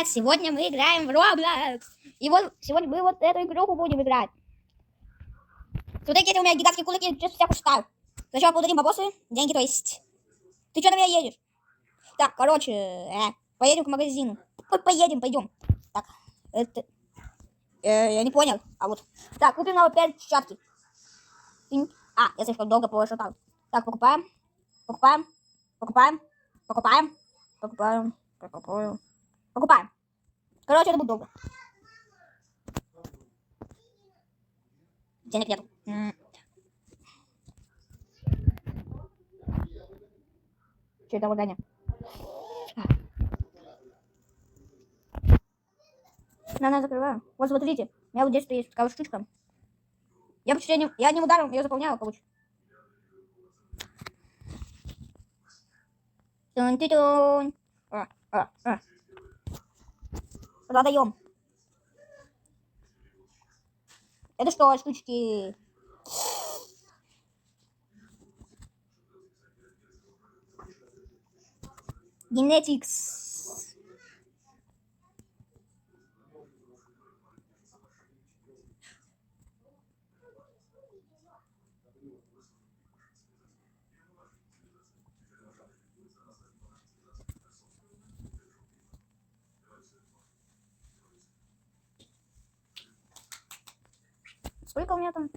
привет! Сегодня мы играем в Roblox. И вот сегодня мы вот эту игруху будем играть. Смотри, какие у меня гигантские кулаки, сейчас всякую считаю. Сначала подадим бабосы, деньги, то есть. Ты что на меня едешь? Так, короче, поедем к магазину. Пойдем. Так, это... я не понял. А вот. Так, купим нам опять перчатки. Я слишком долго пошатал. Так, покупаем. Короче, это будет долго. Денег нету. Что это задание? На, закрываю. Вот смотрите, у меня вот здесь есть такая штучка. Я одним ударом ее заполняю, короче. Продаем. Это что, штучки? Genetics. Сколько у меня там?